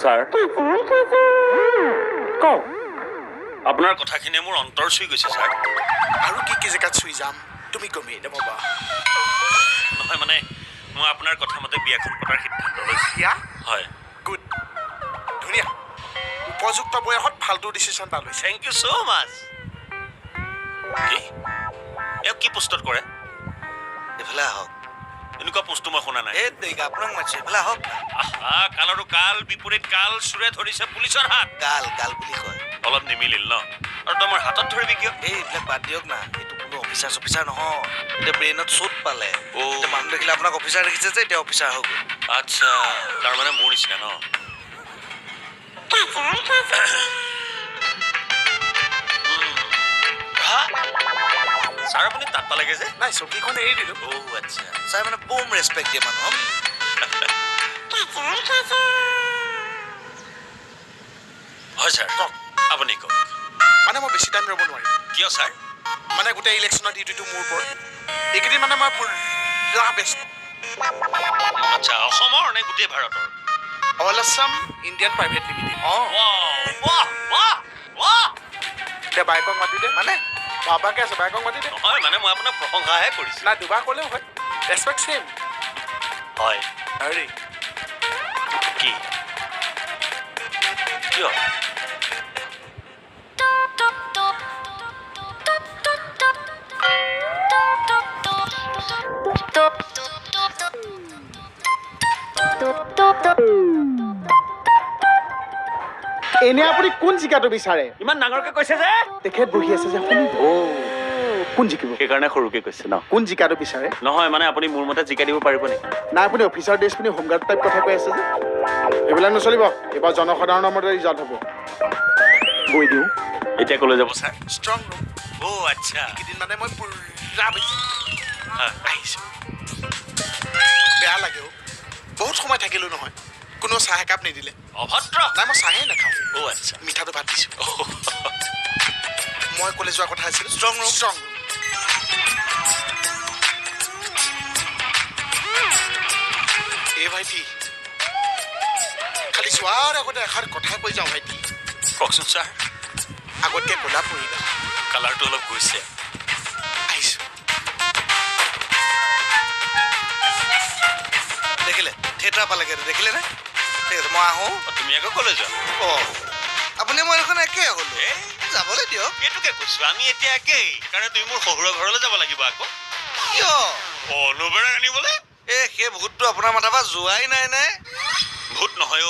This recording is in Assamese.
স্যাৰ কওক আপোনাৰ কথাখিনিয়ে মোৰ অন্তৰ চুই গৈছে স্যাৰ আৰু কি জেগাত চুই যাম তুমি গমেই নাপাবা নহয় মানে মই আপোনাৰ কথা মতে বিয়াখন পতাৰ সিদ্ধান্ত লৈছোঁ বিয়া হয় গুড ধুনীয়া উপযুক্ত বয়সত ফাল্টু ডিচিশ্যন এটা লৈছে থেংক ইউ ছ' মাছ কি এওঁ কি পোষ্টত কৰে এইফালে আহক এনেকুৱা পোষ্টটো মই শুনা নাই এই দেৰিকা আপোনাক মাতিছোঁ এইফালে আহক আহা কাল আৰু কাল বিপৰীত কাল চোৰে ধৰিছে পুলিচৰ হাত গাল গাল বুলি কয় অলপ নিমিলিল ন আৰু তই মোৰ হাতত ধৰিবি কিয় এইবিলাক বাদ দিয়ক না এইটো কোনো অফিচাৰ চফিচাৰ নহয় এতিয়া ব্ৰেইনত চোট পালে এতিয়া মানুহ দেখিলে আপোনাক অফিচাৰ দেখিছে যে এতিয়া অফিচাৰ হৈ গ'ল আচ্ছা তাৰমানে মোৰ নিচিনা ন ছাৰ আপুনি তাত পালেগে যে নাই চকীখন এৰি দিলোঁ আচ্ছা ছাৰ মানে বম ৰেচপেক্ট দিয়ে মানুহক হয় ছাৰ কওক আপুনি কওক মানে মই বেছি টাইম ৰ'ব নোৱাৰিম কিয় ছাৰ মানে গোটেই ইলেকশ্যনৰ ডিউটিটো মোৰ ওপৰত এইকেইদিন মানে মই পুৰা ব্যস্ত আচ্ছা অসমৰ নে গোটেই ভাৰতৰ all Assam Indian private limited এতিয়া বাইকক মাতি দে মানে বাবাকে আছে বাইকক মাতি দে নহয় মানে মই আপোনাক প্ৰশংসাহে কৰিছোঁ নাই দুবাৰ ক'লেও হয় ৰেচপেক্ট ছেম হয় হেৰি কি কিয় এনে আপুনি কোন জিকাটো বিচাৰে ইমান ডাঙৰকে কৈছে যে তেখেত বহি আছে যে শুনিব কোন জিকিব সেইকাৰণে সৰুকে কৈছে ন কোন জিকাটো বিচাৰে নহয় মানে আপুনি মোৰ মতে জিকাই দিব পাৰিব নেকি নাই আপুনি অফিচাৰ ড্ৰেছ পিনি হোমগাৰ্ড টাইপ কথা কৈ আছে যে এইবিলাক নচলিব এইবাৰ জনসাধাৰণৰ মতে ৰিজাল্ট হ'ব গৈ দিওঁ এতিয়া ক'লৈ যাব ছাৰ ষ্ট্ৰং ৰুম আচ্ছা এইকেইদিন মানে মই পুৰা বেছি আহিছোঁ বেয়া লাগে বহুত সময় থাকিলোঁ নহয় কোনো চাহ একাপ নিদিলে অভদ্ৰ নাই মই চাহেই নাখাওঁ আচ্ছা মিঠাটো বাদ দিছোঁ মই ক'লে যোৱা কথা আছিল ষ্ট্ৰং ৰুম ষ্ট্ৰং এই ভাইটি খালি যোৱাৰ আগতে এষাৰ কথা কৈ যাওঁ ভাইটি কওকচোন ছাৰ আগতকৈ ক'লা পৰিলা কালাৰটো অলপ গৈছে আহিছোঁ দেখিলে থিয়েটাৰ পালেগে দেখিলে নে ঠিক আছে মই আহোঁ তুমি আকৌ ক'লৈ যোৱা অঁ আপুনি মই দেখোন একেই হ'লো যাবলৈ দিয়ক এইটোকে কৈছোঁ আমি এতিয়া একেই সেইকাৰণে তুমি মোৰ শহুৰৰ ঘৰলৈ যাব লাগিব আকৌ কিয় অনুবেৰাক আনিবলৈ সেই ভূতটো আপোনাৰ মাথাৰ পৰা যোৱাই নাই ভূত নহয়